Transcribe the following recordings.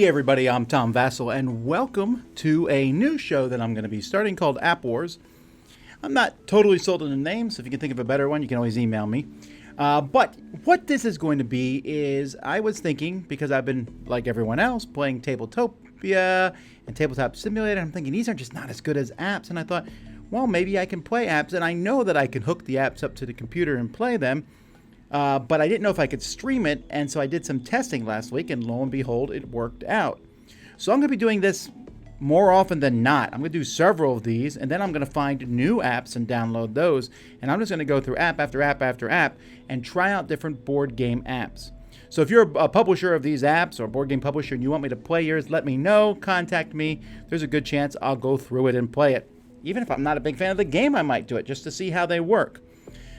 Hey everybody, I'm Tom Vasel, and welcome to a new show that I'm going to be starting called App Wars. I'm not totally sold on the name, so if you can think of a better one, you can always email me. But what this is going to be is, I was thinking, because I've been, like everyone else, playing Tabletopia and Tabletop Simulator, I'm thinking these are just not as good as apps, and I thought, well, maybe I can play apps, and I know that I can hook the apps up to the computer and play them. But I didn't know if I could stream it, and so I did some testing last week, and lo and behold, it worked out. So I'm going to be doing this more often than not. I'm going to do several of these, and then I'm going to find new apps and download those, and I'm just going to go through app after app after app and try out different board game apps. So if you're a publisher of these apps or a board game publisher and you want me to play yours, let me know, contact me. There's a good chance I'll go through it and play it. Even if I'm not a big fan of the game, I might do it just to see how they work.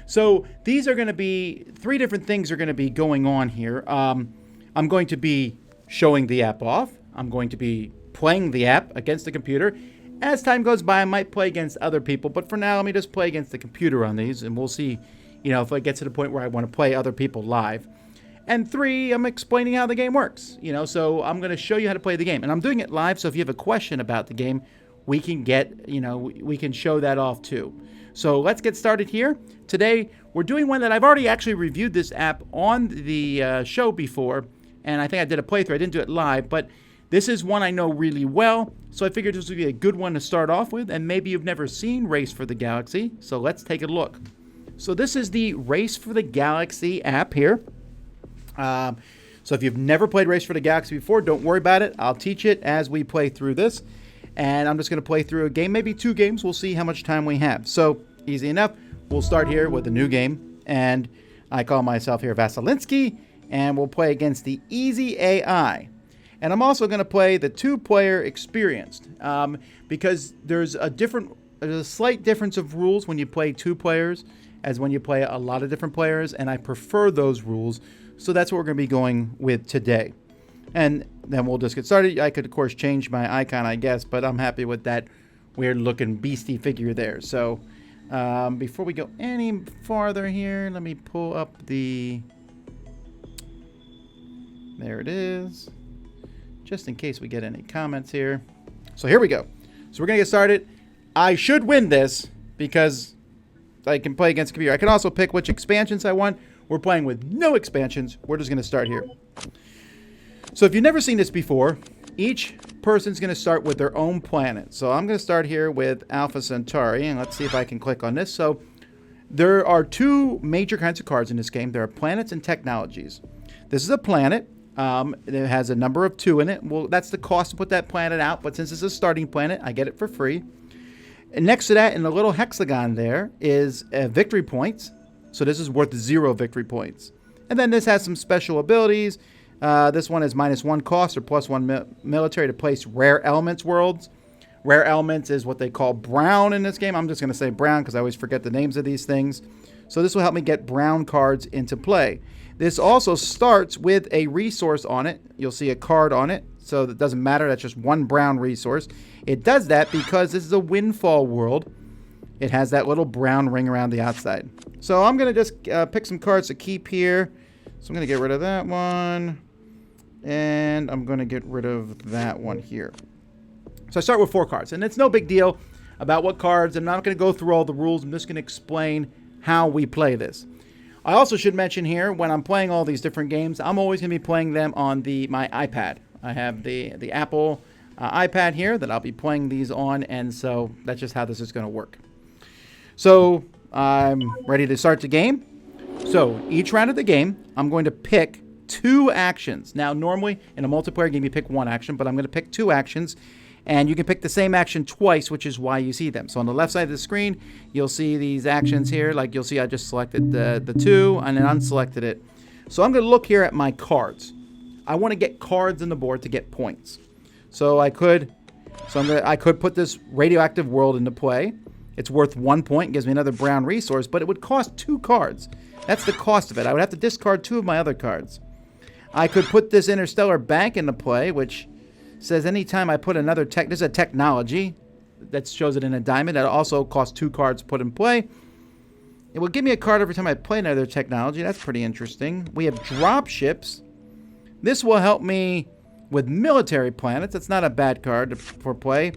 So these are going to be, three different things are going to be going on here. I'm going to be showing the app off. I'm going to be playing the app against the computer. As time goes by, I might play against other people, but for now, let me just play against the computer on these, and we'll see, if I get to the point where I want to play other people live. And three, I'm explaining how the game works, so I'm going to show you how to play the game. And I'm doing it live, so if you have a question about the game, we can we can show that off too. So let's get started here. Today, we're doing one that I've already actually reviewed this app on the show before, and I think I did a playthrough. I didn't do it live, but this is one I know really well, so I figured this would be a good one to start off with, and maybe you've never seen Race for the Galaxy, so let's take a look. So this is the Race for the Galaxy app here. So if you've never played Race for the Galaxy before, don't worry about it. I'll teach it as we play through this. And I'm just going to play through a game, maybe two games. We'll see how much time we have. So, easy enough. We'll start here with a new game. And I call myself here Vaselinsky. And we'll play against the Easy AI. And I'm also going to play the two-player experienced. Because there's a slight difference of rules when you play two players as when you play a lot of different players. And I prefer those rules. So that's what we're going to be going with today. And then we'll just get started. I could, of course, change my icon, I guess, but I'm happy with that weird-looking beastie figure there. So before we go any farther here, let me pull up the... There it is. Just in case we get any comments here. So here we go. So we're going to get started. I should win this because I can play against the computer. I can also pick which expansions I want. We're playing with no expansions. We're just going to start here. So if you've never seen this before, each person's going to start with their own planet. So I'm going to start here with Alpha Centauri, and let's see if I can click on this. So there are two major kinds of cards in this game. There are planets and technologies. This is a planet. It has a number of 2 in it. Well, that's the cost to put that planet out, but since it's a starting planet, I get it for free. And next to that, in the little hexagon there, is victory points. So this is worth 0 victory points. And then this has some special abilities. This one is -1 cost or +1 military to place rare elements worlds. Rare elements is what they call brown in this game. I'm just going to say brown because I always forget the names of these things. So this will help me get brown cards into play. This also starts with a resource on it. You'll see a card on it. So it doesn't matter. That's just one brown resource. It does that because this is a windfall world. It has that little brown ring around the outside. So I'm going to just pick some cards to keep here. So I'm going to get rid of that one. And I'm going to get rid of that one here. So I start with 4 cards. And it's no big deal about what cards. I'm not going to go through all the rules. I'm just going to explain how we play this. I also should mention here, when I'm playing all these different games, I'm always going to be playing them on my iPad. I have the Apple iPad here that I'll be playing these on. And so that's just how this is going to work. So I'm ready to start the game. So each round of the game, I'm going to pick 2 actions. Now, normally in a multiplayer game, you pick 1 action, but I'm going to pick 2 actions. And you can pick the same action twice, which is why you see them. So on the left side of the screen, you'll see these actions here. Like you'll see I just selected the 2 and then unselected it. So I'm going to look here at my cards. I want to get cards on the board to get points. So I could put this radioactive world into play. It's worth 1 point, gives me another brown resource, but it would cost 2 cards. That's the cost of it. I would have to discard 2 of my other cards. I could put this interstellar bank into play, which says anytime I put another this is a technology that shows it in a diamond. That also costs 2 cards put in play. It will give me a card every time I play another technology. That's pretty interesting. We have drop ships. This will help me with military planets. That's not a bad card for play.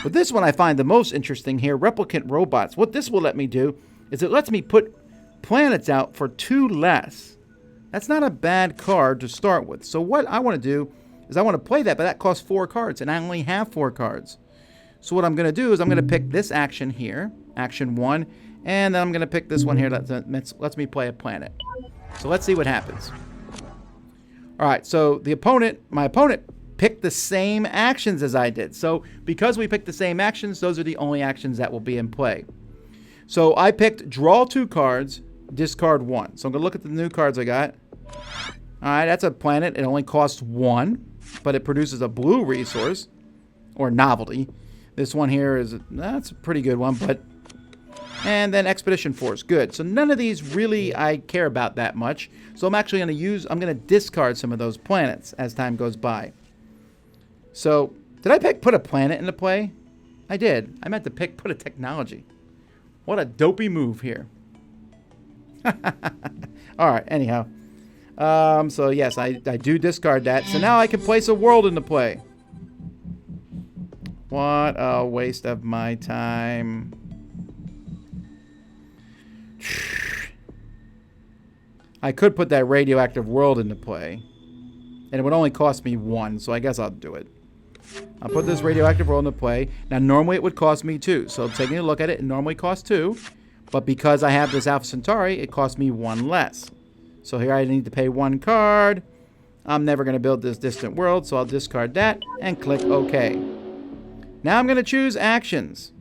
But this one I find the most interesting here, replicant robots. What this will let me do is it lets me put planets out for 2 less. That's not a bad card to start with. So what I want to do is I want to play that, but that costs 4 cards, and I only have 4 cards. So what I'm going to do is I'm going to pick this action here, action 1, and then I'm going to pick this one here that lets me play a planet. So let's see what happens. All right, so my opponent picked the same actions as I did. So because we picked the same actions, those are the only actions that will be in play. So I picked draw 2 cards, discard 1. So I'm going to look at the new cards I got. All right, that's a planet. It only costs 1, but it produces a blue resource or novelty. This one here that's a pretty good one, but and then Expedition Force, good. So none of these really I care about that much. So I'm actually I'm going to discard some of those planets as time goes by. So did I put a planet into play? I did. I meant to put a technology. What a dopey move here. All right, anyhow. So yes, I do discard that. So now I can place a world into play. What a waste of my time. I could put that radioactive world into play, and it would only cost me 1, so I guess I'll do it. I'll put this radioactive world into play. Now, normally it would cost me 2, so taking a look at it, it normally costs 2, but because I have this Alpha Centauri, it costs me 1 less. So here I need to pay 1 card. I'm never going to build this distant world, so I'll discard that and click OK. Now I'm going to choose actions.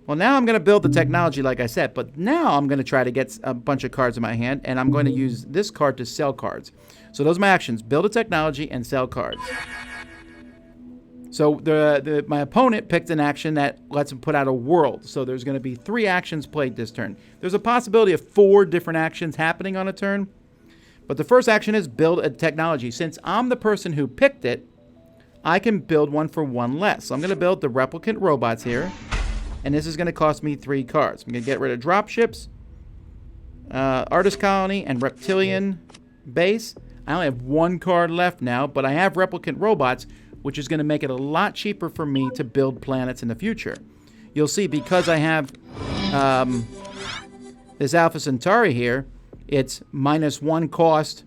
Well, now I'm going to build the technology like I said, but now I'm going to try to get a bunch of cards in my hand, and I'm going to use this card to sell cards. So those are my actions, build a technology and sell cards. So my opponent picked an action that lets him put out a world. So there's going to be 3 actions played this turn. There's a possibility of 4 different actions happening on a turn, but the first action is build a technology. Since I'm the person who picked it, I can build one for 1 less. So I'm going to build the replicant robots here. And this is going to cost me 3 cards. I'm going to get rid of dropships, artist colony, and reptilian base. I only have 1 card left now, but I have replicant robots, which is going to make it a lot cheaper for me to build planets in the future. You'll see because I have this Alpha Centauri here, it's -1 cost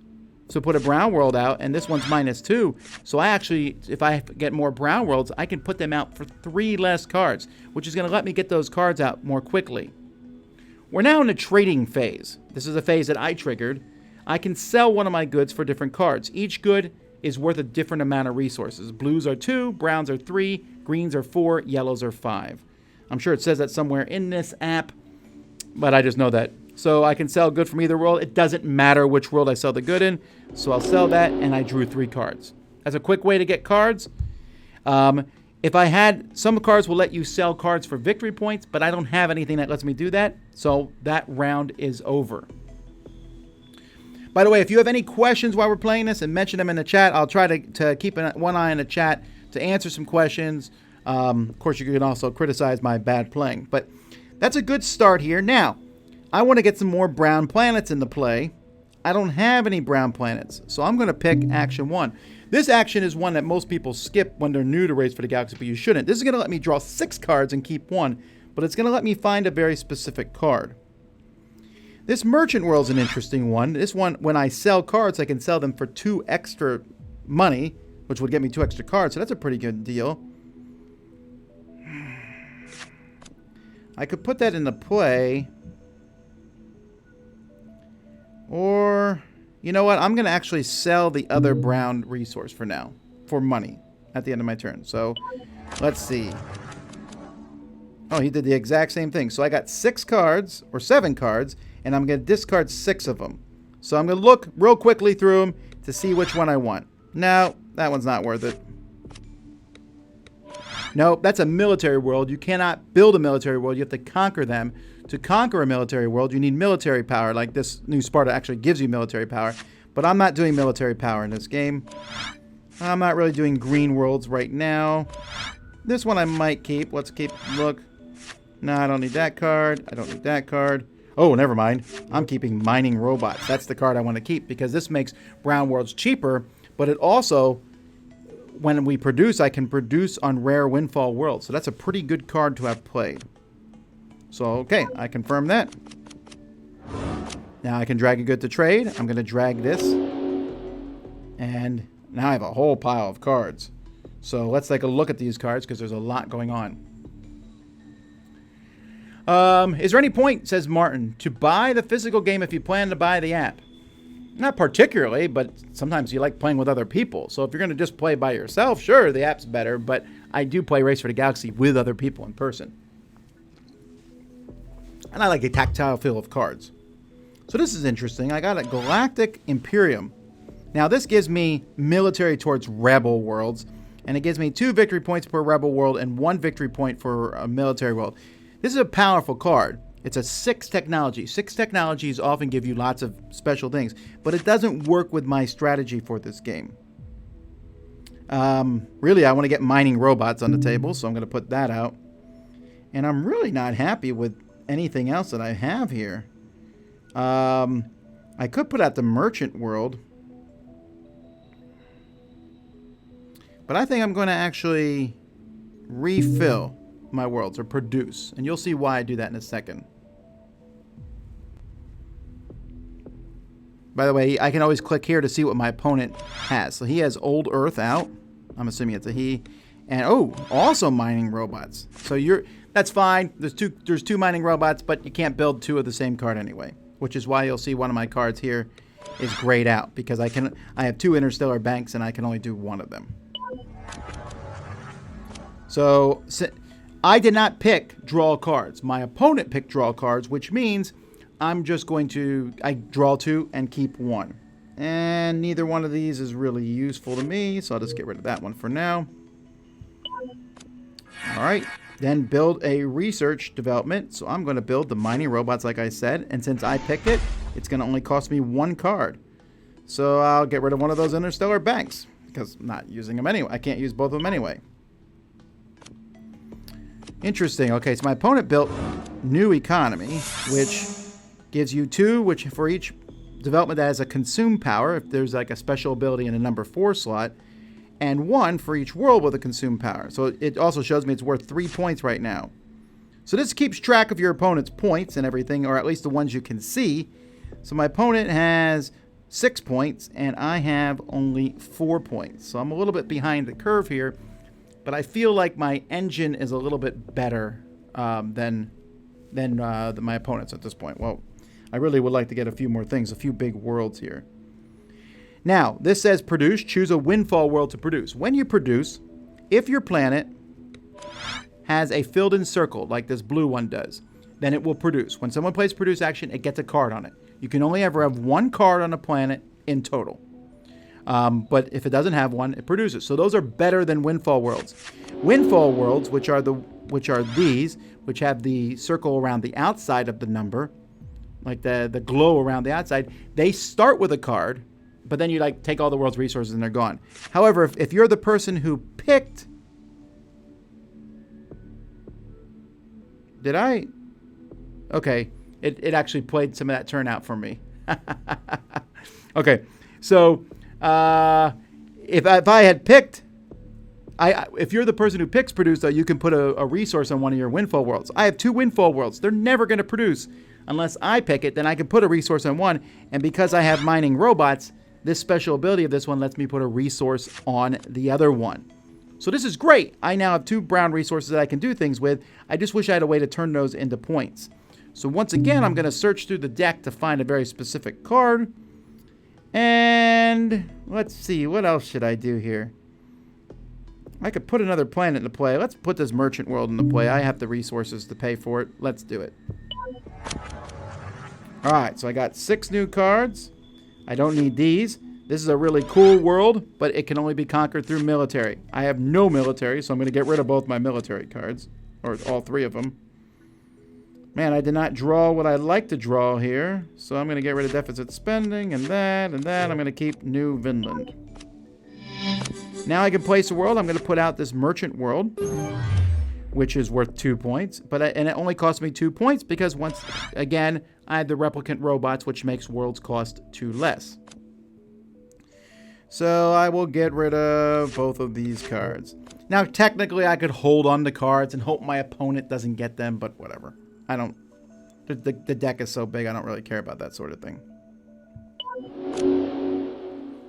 to put a brown world out, and this one's -2. So I actually, if I get more brown worlds, I can put them out for 3 less cards, which is going to let me get those cards out more quickly. We're now in the trading phase. This is a phase that I triggered. I can sell one of my goods for different cards. Each good is worth a different amount of resources. Blues are 2, browns are 3, greens are 4, yellows are 5. I'm sure it says that somewhere in this app, but I just know that. So I can sell good from either world. It doesn't matter which world I sell the good in. So I'll sell that, and I drew 3 cards. That's a quick way to get cards. If I had, some cards will let you sell cards for victory points, but I don't have anything that lets me do that. So that round is over. By the way, if you have any questions while we're playing this and mention them in the chat, I'll try to keep one eye on the chat to answer some questions. Of course, you can also criticize my bad playing. But that's a good start here. Now, I want to get some more brown planets into play. I don't have any brown planets, so I'm going to pick action 1. This action is one that most people skip when they're new to Race for the Galaxy, but you shouldn't. This is going to let me draw 6 cards and keep 1, but it's going to let me find a very specific card. This Merchant World is an interesting one. This one, when I sell cards, I can sell them for 2 extra money, which would get me 2 extra cards, so that's a pretty good deal. I could put that into play. Or, you know what? I'm going to actually sell the other brown resource for now. For money. At the end of my turn. So, let's see. Oh, he did the exact same thing. So I got 6 cards, or 7 cards, and I'm going to discard 6 of them. So I'm going to look real quickly through them to see which one I want. No, that one's not worth it. Nope, that's a military world. You cannot build a military world. You have to conquer them. To conquer a military world, you need military power. Like this new Sparta actually gives you military power. But I'm not doing military power in this game. I'm not really doing green worlds right now. This one I might keep. Let's keep look. No, I don't need that card. I don't need that card. Oh, never mind. I'm keeping mining robots. That's the card I want to keep because this makes brown worlds cheaper, but it also, when we produce, I can produce on rare windfall worlds. So that's a pretty good card to have played. So, okay, I confirm that. Now I can drag a good to trade. I'm going to drag this. And now I have a whole pile of cards. So let's take a look at these cards because there's a lot going on. Is there any point, says Martin, to buy the physical game if you plan to buy the app? Not particularly, but sometimes you like playing with other people. So if you're going to just play by yourself, sure, the app's better. But I do play Race for the Galaxy with other people in person. And I like the tactile feel of cards. So this is interesting. I got a Galactic Imperium. Now this gives me military towards rebel worlds. And it gives me 2 victory points per rebel world and 1 victory point for a military world. This is a powerful card. It's a 6 technology. 6 technologies often give you lots of special things, but it doesn't work with my strategy for this game. Really, I want to get mining robots on the table, so I'm going to put that out. And I'm really not happy with anything else that I have here. I could put out the merchant world, but I think I'm going to actually refill my worlds, or produce, and you'll see why I do that in a second. By the way, I can always click here to see what my opponent has. So he has Old Earth out. I'm assuming it's a he. And oh, also mining robots. So that's fine. There's two mining robots, but you can't build 2 of the same card anyway, which is why you'll see one of my cards here is grayed out because I have 2 interstellar banks and I can only do 1 of them. So I did not pick draw cards. My opponent picked draw cards, which means I'm just going to draw 2 and keep 1. And neither one of these is really useful to me, so I'll just get rid of that one for now. All right, then build a research development. So I'm going to build the mining robots like I said, and since I picked it, it's going to only cost me 1 card. So I'll get rid of one of those interstellar banks because I'm not using them anyway. I can't use both of them anyway. Interesting. Okay, so my opponent built New Economy, which gives you 2, which for each development that has a consume power, if there's like a special ability in a number 4 slot, and 1 for each world with a consume power. So it also shows me it's worth 3 points right now. So this keeps track of your opponent's points and everything, or at least the ones you can see. So my opponent has 6 points, and I have only 4 points. So I'm a little bit behind the curve here. But I feel like my engine is a little bit better than my opponent's at this point. Well, I really would like to get a few more things, a few big worlds here. Now, this says produce. Choose a windfall world to produce. When you produce, if your planet has a filled-in circle, like this blue one does, then it will produce. When someone plays produce action, it gets a card on it. You can only ever have 1 card on a planet in total. But if it doesn't have 1, it produces. So those are better than windfall worlds. Windfall worlds, which are these, which have the circle around the outside of the number, like the glow around the outside, they start with a card, but then you like take all the world's resources and they're gone. However, if you're the person who picked, did I? Okay, it actually played some of that turnout for me. Okay, so. If I had picked, if you're the person who picks produce, though, you can put a resource on one of your windfall worlds. I have 2 windfall worlds. They're never going to produce unless I pick it. Then I can put a resource on one. And because I have mining robots, this special ability of this one lets me put a resource on the other one. So this is great. I now have 2 brown resources that I can do things with. I just wish I had a way to turn those into points. So once again, I'm going to search through the deck to find a very specific card. And let's see, what else should I do here? I could put another planet into play. Let's put this merchant world into play. I have the resources to pay for it. Let's do it. All right, so I got 6 new cards. I don't need these. This is a really cool world, but it can only be conquered through military. I have no military, so I'm going to get rid of both my military cards, or all 3 of them. Man, I did not draw what I'd like to draw here, so I'm going to get rid of deficit spending and that and that. I'm going to keep New Vinland. Now I can place a world. I'm going to put out this merchant world. which is worth 2 points. And it only cost me 2 points because once again, I had the replicant robots, which makes worlds cost 2 less. So I will get rid of both of these cards. Now, technically, I could hold on to cards and hope my opponent doesn't get them, but whatever. I don't... The deck is so big, I don't really care about that sort of thing.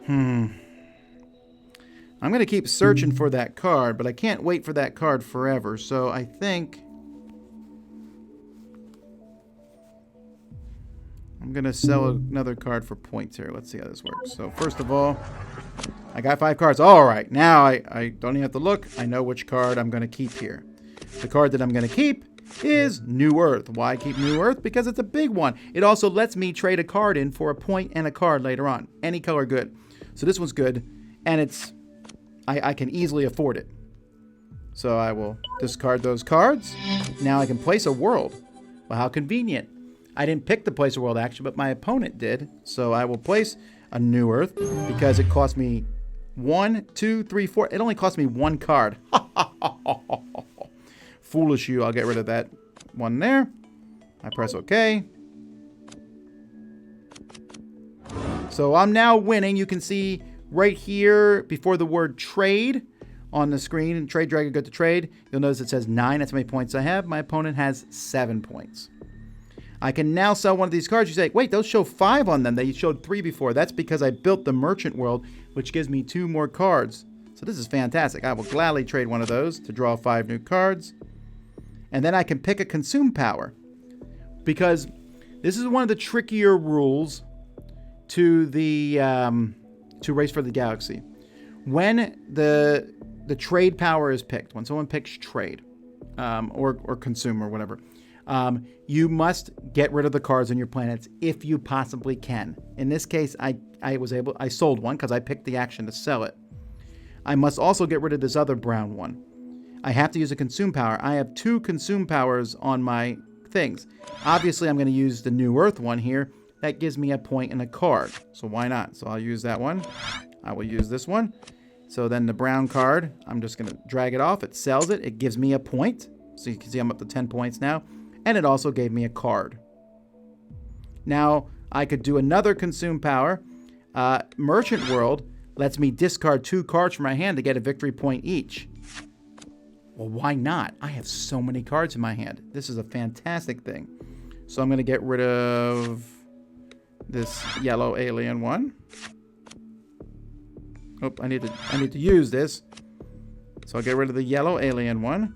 I'm going to keep searching for that card, but I can't wait for that card forever, so I think... I'm going to sell another card for points here. Let's see how this works. So, first of all, I got 5 cards. All right, now I don't even have to look. I know which card I'm going to keep here. The card that I'm going to keep is New Earth. Why keep New Earth? Because it's a big one. It also lets me trade a card in for a point and a card later on. Any color good. So this one's good, and it's... I can easily afford it. So I will discard those cards. Now I can place a world. Well, how convenient. I didn't pick to place a world action, but my opponent did. So I will place a New Earth because it cost me 1, 2, 3, 4. It only cost me 1 card. Foolish you. I'll get rid of that one there. I press OK. So I'm now winning. You can see right here before the word trade on the screen, and trade dragon good to trade, you'll notice it says 9. That's how many points I have. My opponent has 7 points. I can now sell one of these cards. You say, wait, those show 5 on them. They showed 3 before. That's because I built the merchant world, which gives me 2 more cards. So this is fantastic. I will gladly trade one of those to draw 5 new cards. And then I can pick a consume power, because this is one of the trickier rules to the to Race for the Galaxy. When the trade power is picked, when someone picks trade or consume or whatever, you must get rid of the cards on your planets if you possibly can. In this case, I sold one because I picked the action to sell it. I must also get rid of this other brown one. I have to use a consume power. I have 2 consume powers on my things. Obviously, I'm going to use the New Earth one here. That gives me a point and a card. So why not? So I'll use that one. I will use this one. So then the brown card, I'm just going to drag it off. It sells it. It gives me a point. So you can see I'm up to 10 points now. And it also gave me a card. Now, I could do another consume power. Merchant World lets me discard 2 cards from my hand to get a victory point each. Well, why not? I have so many cards in my hand. This is a fantastic thing. So I'm going to get rid of this yellow alien one. Oh, I need to use this. So I'll get rid of the yellow alien one.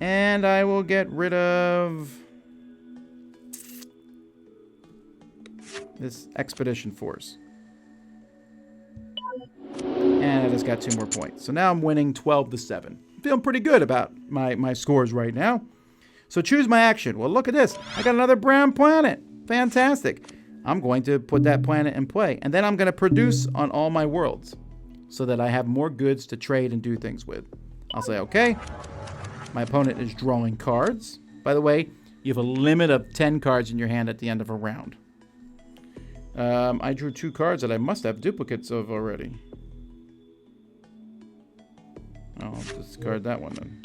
And I will get rid of this expedition force. And I just got 2 more points. So now I'm winning 12-7. Feeling pretty good about my scores right now. So choose my action. Well, look at this. I got another brown planet. Fantastic. I'm going to put that planet in play. And then I'm going to produce on all my worlds so that I have more goods to trade and do things with. I'll say, okay. My opponent is drawing cards. By the way, you have a limit of 10 cards in your hand at the end of a round. I drew 2 cards that I must have duplicates of already. I'll discard that one then.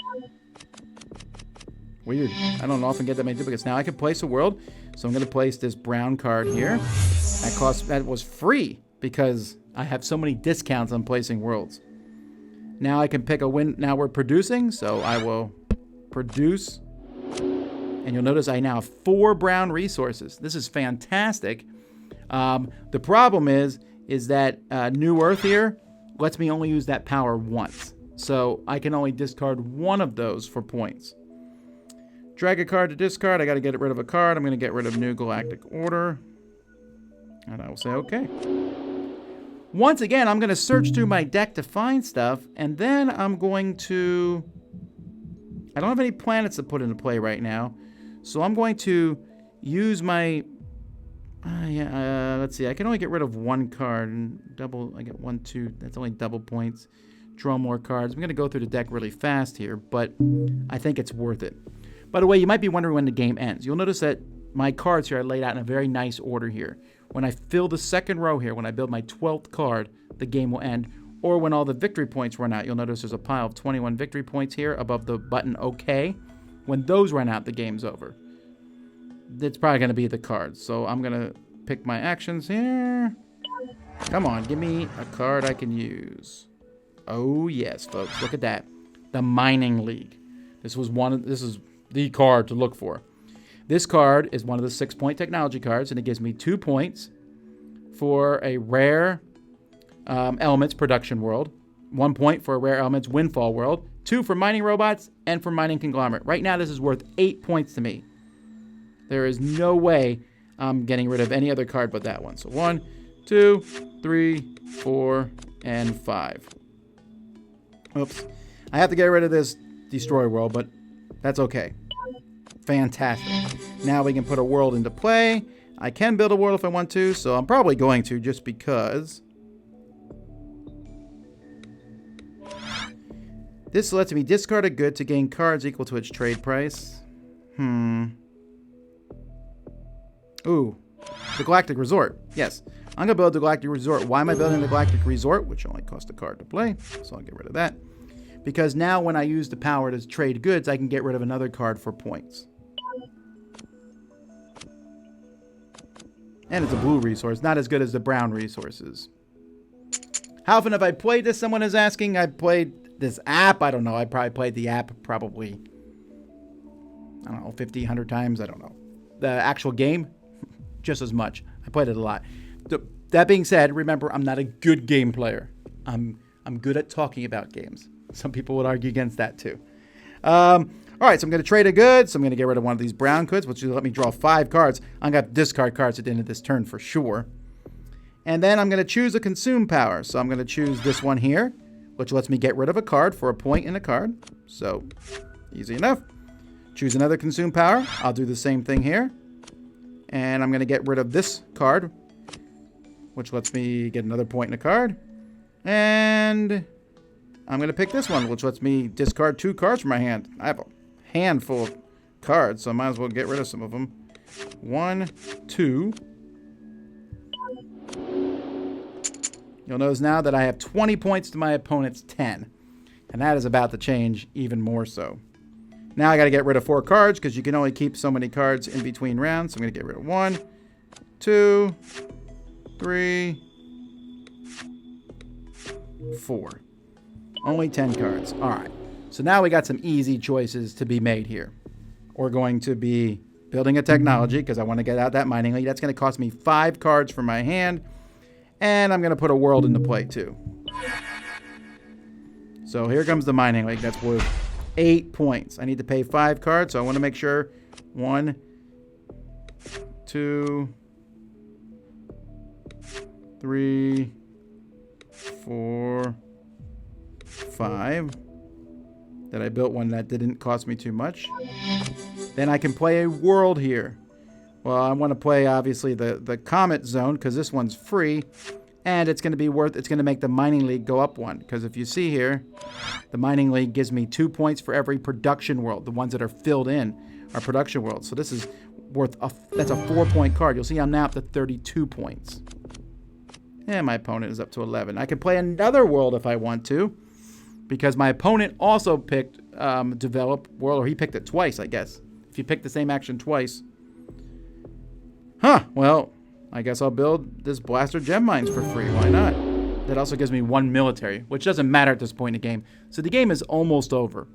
Weird. I don't often get that many duplicates. Now I can place a world, so I'm going to place this brown card here. That was free because I have so many discounts on placing worlds. Now I can pick a win. Now we're producing, so I will produce. And you'll notice I now have 4 brown resources. This is fantastic. The problem is that New Earth here lets me only use that power once. So I can only discard 1 of those for points. Drag a card to discard. I got to get rid of a card. I'm going to get rid of New Galactic Order. And I will say okay. Once again, I'm going to search through my deck to find stuff. And then I'm going to... I don't have any planets to put into play right now. So I'm going to use my... let's see. I can only get rid of 1 card. And double. I get 1, 2. That's only double points. Draw more cards. I'm going to go through the deck really fast here, but I think it's worth it. By the way, you might be wondering when the game ends. You'll notice that my cards here are laid out in a very nice order here. When I fill the second row here, when I build my 12th card, the game will end or when all the victory points run out. You'll notice there's a pile of 21 victory points here above the button OK. When those run out, the game's over. It's probably going to be the cards. So I'm going to pick my actions here. Come on, give me a card I can use. Oh, yes, folks. Look at that. The Mining League. This is the card to look for. This card is one of the 6-point technology cards, and it gives me 2 points for a rare elements production world, 1 point for a rare elements windfall world, 2 for mining robots, and for mining conglomerate. Right now, this is worth 8 points to me. There is no way I'm getting rid of any other card but that one. So 1, 2, 3, 4, and 5. Oops. I have to get rid of this destroy world, but that's okay. Fantastic. Now we can put a world into play. I can build a world if I want to, so I'm probably going to just because. This lets me discard a good to gain cards equal to its trade price. Ooh. The Galactic Resort. Yes. I'm going to build the Galactic Resort. Why am I building the Galactic Resort? Which only costs a card to play, so I'll get rid of that. Because now when I use the power to trade goods, I can get rid of another card for points. And it's a blue resource, not as good as the brown resources. How often have I played this? Someone is asking. I played this app. I don't know. I probably played the app probably, I don't know, 50, 100 times. I don't know. The actual game, just as much. I played it a lot. That being said, remember, I'm not a good game player. I'm good at talking about games. Some people would argue against that too. All right, so I'm going to trade a good. So I'm going to get rid of one of these brown goods, which will let me draw 5 cards. I'm going to have to discard cards at the end of this turn for sure. And then I'm going to choose a consume power. So I'm going to choose this one here, which lets me get rid of a card for a point in a card. So easy enough. Choose another consume power. I'll do the same thing here. And I'm going to get rid of this card, which lets me get another point in a card. And I'm going to pick this one, which lets me discard 2 cards from my hand. I have a handful of cards, so I might as well get rid of some of them. 1, 2. You'll notice now that I have 20 points to my opponent's 10. And that is about to change even more so. Now I got to get rid of 4 cards because you can only keep so many cards in between rounds. So I'm going to get rid of 1, 2, 3, 4. Only 10 cards. All right. So now we got some easy choices to be made here. We're going to be building a technology because I want to get out that mining league. That's going to cost me 5 cards from my hand. And I'm going to put a world into play too. So here comes the mining league. That's worth 8 points. I need to pay 5 cards, so I want to make sure 1, 2, 3, 4, 5. That I built one that didn't cost me too much. Then I can play a world here. Well, I want to play obviously the Comet Zone because this one's free. And it's going to be it's going to make the Mining League go up 1. Because if you see here, the Mining League gives me 2 points for every production world. The ones that are filled in are production worlds. So this is worth, that's a 4-point card. You'll see I'm now up to 32 points. And my opponent is up to 11. I can play another world if I want to. Because my opponent also picked develop world, or he picked it twice, I guess. If you pick the same action twice. Huh, well, I guess I'll build this blaster gem mines for free. Why not? That also gives me 1 military, which doesn't matter at this point in the game. So the game is almost over.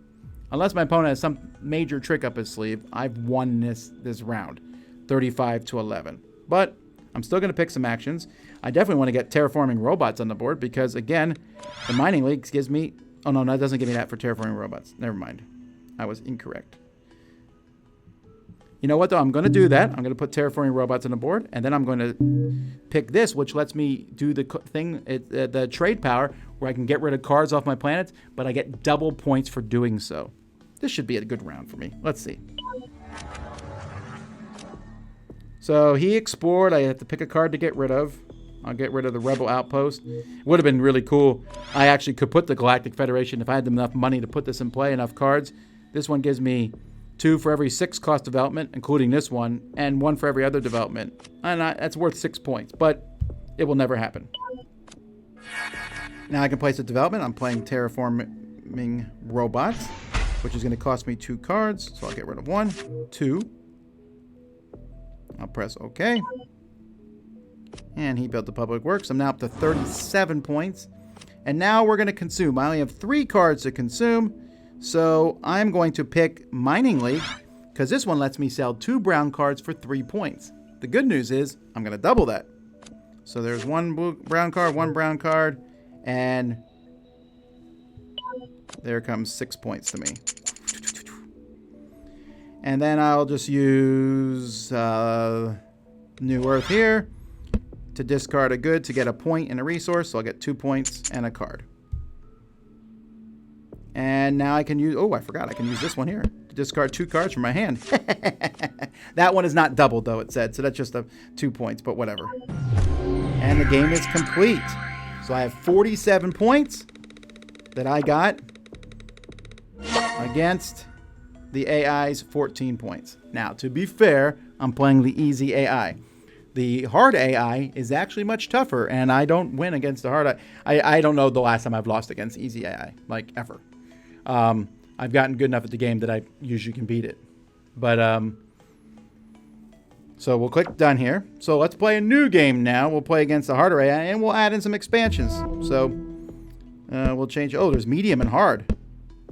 Unless my opponent has some major trick up his sleeve, I've won this round. 35 to 11. But I'm still going to pick some actions. I definitely want to get terraforming robots on the board because, again, the Mining League gives me... Oh, no, that doesn't give me that for terraforming robots. Never mind. I was incorrect. You know what, though? I'm going to do that. I'm going to put terraforming robots on the board, and then I'm going to pick this, which lets me do the thing, the trade power, where I can get rid of cards off my planets, but I get double points for doing so. This should be a good round for me. Let's see. So he explored. I have to pick a card to get rid of. I'll get rid of the Rebel Outpost. It would have been really cool. I actually could put the Galactic Federation if I had enough money to put this in play, enough cards. This one gives me 2 for every 6 cost development, including this one, and 1 for every other development. And that's worth 6 points, but it will never happen. Now I can place a development. I'm playing terraforming robots, which is going to cost me 2 cards. So I'll get rid of 1, 2. I'll press OK. And he built the public works. I'm now up to 37 points. And now we're going to consume. I only have 3 cards to consume. So I'm going to pick Mining League, because this one lets me sell 2 brown cards for 3 points. The good news is I'm going to double that. So there's 1 brown card, 1 brown card, and there comes 6 points to me. And then I'll just use New Earth here to discard a good to get a point and a resource. So I'll get 2 points and a card. And now I can use, oh, I forgot, I can use this one here to discard 2 cards from my hand. That one is not doubled, though, it said. So that's just 2 points, but whatever. And the game is complete. So I have 47 points that I got against the AI's 14 points. Now, to be fair, I'm playing the easy AI. The hard AI is actually much tougher, and I don't win against the hard AI. I don't know the last time I've lost against easy AI, like ever. I've gotten good enough at the game that I usually can beat it. But, so we'll click done here. So let's play a new game now. We'll play against the harder AI, and we'll add in some expansions. So we'll change. Oh, there's medium and hard.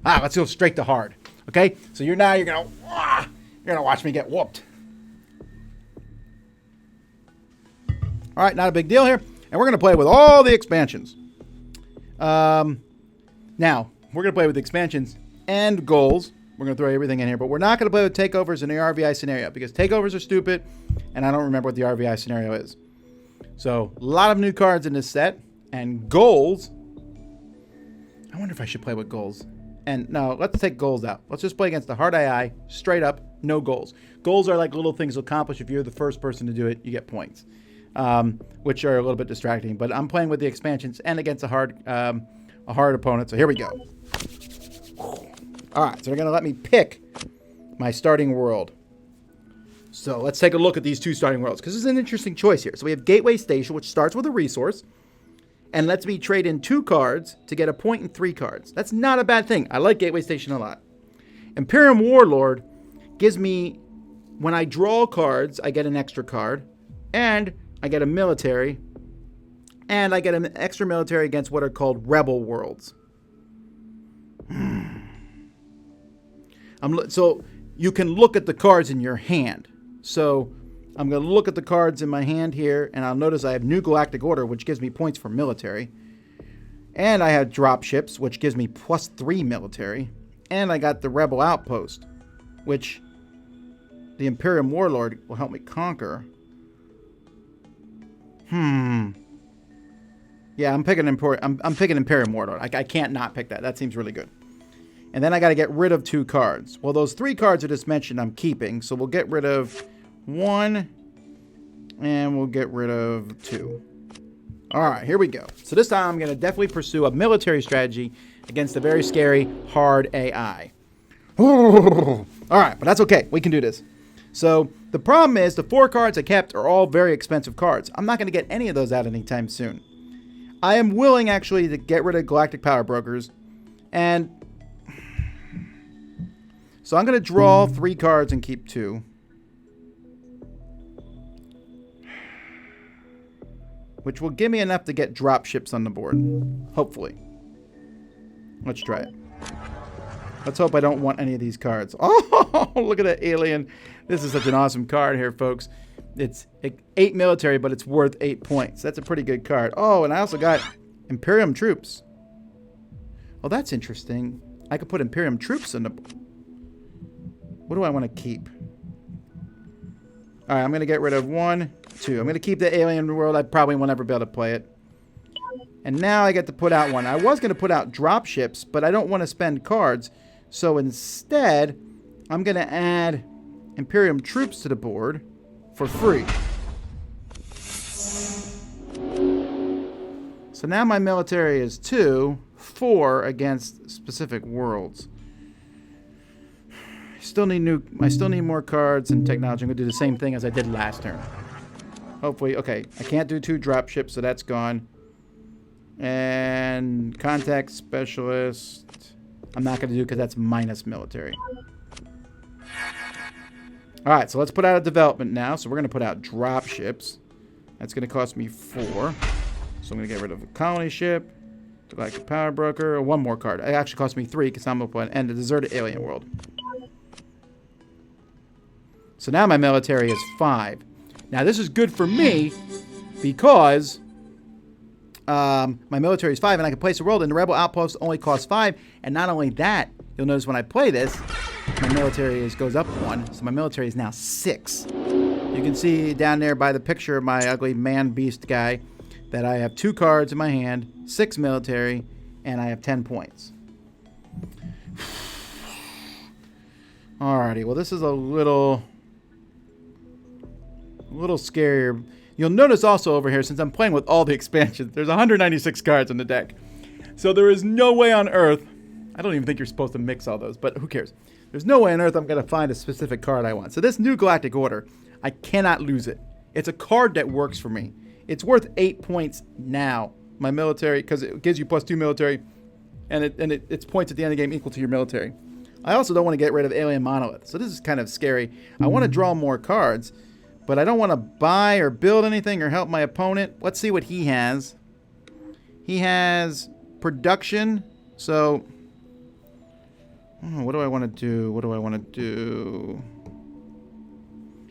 Let's go straight to hard. Okay, so you're gonna watch me get whooped. All right, not a big deal here, and we're gonna play with all the expansions. Now we're gonna play with expansions and goals. We're gonna throw everything in here, but we're not gonna play with takeovers in the RVI scenario because takeovers are stupid, and I don't remember what the RVI scenario is. So a lot of new cards in this set, and goals. I wonder if I should play with goals. And no, let's take goals out. Let's just play against the hard AI, straight up, no goals. Goals are like little things to accomplish. If you're the first person to do it, you get points, which are a little bit distracting. But I'm playing with the expansions and against a hard opponent. So here we go. All right, so they're going to let me pick my starting world. So let's take a look at these 2 starting worlds, because this is an interesting choice here. So we have Gateway Station, which starts with a resource, and lets me trade in 2 cards to get a point and 3 cards. That's not a bad thing. I like Gateway Station a lot. Imperium Warlord gives me, when I draw cards, I get an extra card, and I get a military, and I get an extra military against what are called Rebel Worlds. So you can look at the cards in your hand. So I'm going to look at the cards in my hand here, and I'll notice I have New Galactic Order, which gives me points for military. And I have Dropships, which gives me +3 military. And I got the Rebel Outpost, which the Imperium Warlord will help me conquer. Yeah, I'm picking Imperium Warlord. I can't not pick that. That seems really good. And then I got to get rid of 2 cards. Well, those 3 cards I just mentioned I'm keeping. So we'll get rid of 1, and we'll get rid of 2. All right, here we go. So this time I'm going to definitely pursue a military strategy against a very scary, hard AI. All right, but that's okay. We can do this. So the problem is the 4 cards I kept are all very expensive cards. I'm not going to get any of those out anytime soon. I am willing, actually, to get rid of Galactic Power Brokers. And so I'm going to draw 3 cards and keep 2. Which will give me enough to get Dropships on the board. Hopefully. Let's try it. Let's hope I don't want any of these cards. Oh, look at that alien. This is such an awesome card here, folks. It's 8 military, but it's worth 8 points. That's a pretty good card. Oh, and I also got Imperium Troops. Oh, that's interesting. I could put Imperium Troops in the... What do I want to keep? All right, I'm going to get rid of 1, 2. I'm going to keep the Alien World. I probably won't ever be able to play it. And now I get to put out 1. I was going to put out Dropships, but I don't want to spend cards. So instead, I'm going to add Imperium Troops to the board for free. So now my military is 2, 4 against specific worlds. I still need more cards and technology. I'm going to do the same thing as I did last turn. Hopefully, okay, I can't do 2 Dropships, so that's gone. And contact specialist. I'm not going to do because that's minus military. All right, so let's put out a development now. So we're going to put out drop ships. That's going to cost me 4. So I'm going to get rid of a colony ship, galactic power broker, one more card. It actually cost me 3 because I'm going to put and the deserted alien world. So now my military is 5. Now this is good for me because my military is 5 and I can place a world and the rebel outpost only costs 5. And not only that, you'll notice when I play this, my military goes up 1. So my military is now 6. You can see down there by the picture of my ugly man beast guy that I have 2 cards in my hand, 6 military, and I have 10 points. Alrighty, well this is a little scarier. You'll notice also over here, since I'm playing with all the expansions, there's 196 cards in the deck. So there is no way on earth, I don't even think you're supposed to mix all those, but who cares? There's no way on earth I'm going to find a specific card I want. So this new Galactic Order, I cannot lose it. It's a card that works for me. It's worth 8 points now. My military, because it gives you +2 military, and its points at the end of the game equal to your military. I also don't want to get rid of Alien Monolith, so this is kind of scary. I want to draw more cards, but I don't want to buy or build anything or help my opponent. Let's see what he has. He has production, so what do I want to do? What do I want to do?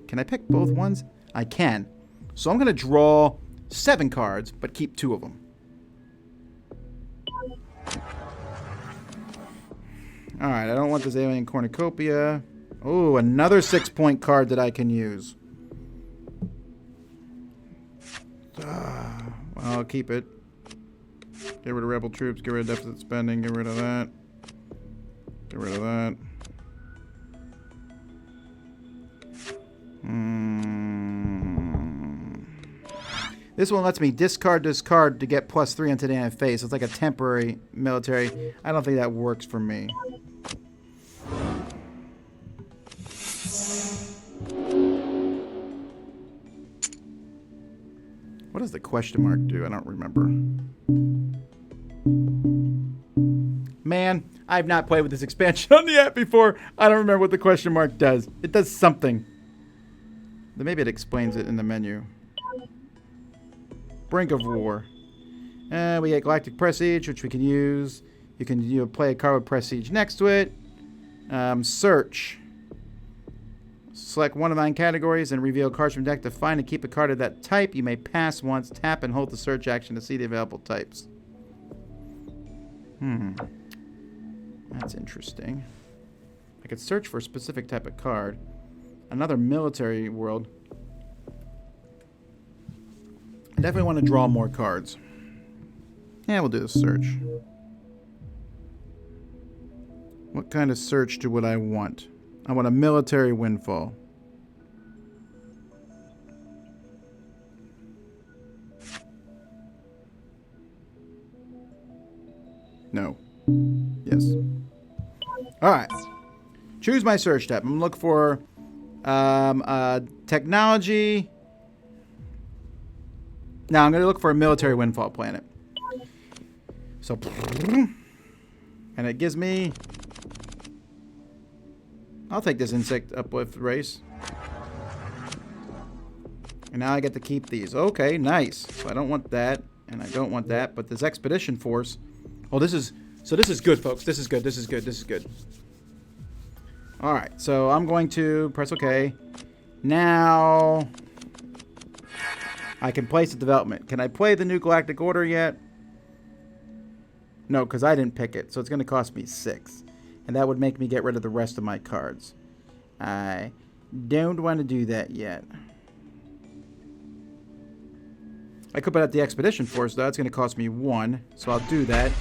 Can I pick both ones? I can. So I'm going to draw 7 cards, but keep 2 of them. Alright, I don't want this Alien Cornucopia. Oh, another 6-point card that I can use. Well, I'll keep it. Get rid of rebel troops, get rid of deficit spending, get rid of that. Get rid of that. This one lets me discard this card to get +3 into the enemy phase. So it's like a temporary military. I don't think that works for me. What does the question mark do? I don't remember. Man, I've not played with this expansion on the app before. I don't remember what the question mark does. It does something. Then maybe it explains it in the menu. Brink of War. We get Galactic Prestige, which we can use. You can play a card with Prestige next to it. Search. Select one of 9 categories and reveal cards from deck to find and keep a card of that type. You may pass once, tap, and hold the search action to see the available types. That's interesting. I could search for a specific type of card. Another military world. I definitely want to draw more cards. Yeah, we'll do the search. What kind of search would I want? I want a military windfall. No. Yes. Alright. Choose my search type. I'm going to look for technology. Now I'm going to look for a military windfall planet. So, and it gives me... I'll take this insect uplift race. And now I get to keep these. Okay, nice. So I don't want that, and I don't want that, but this expedition force... Oh, this is... So this is good, folks. This is good, this is good, this is good. Alright, so I'm going to press OK. Now... I can place a development. Can I play the new Galactic Order yet? No, because I didn't pick it. So it's going to cost me 6. And that would make me get rid of the rest of my cards. I don't want to do that yet. I could put out the Expedition Force, though. That's going to cost me 1. So I'll do that.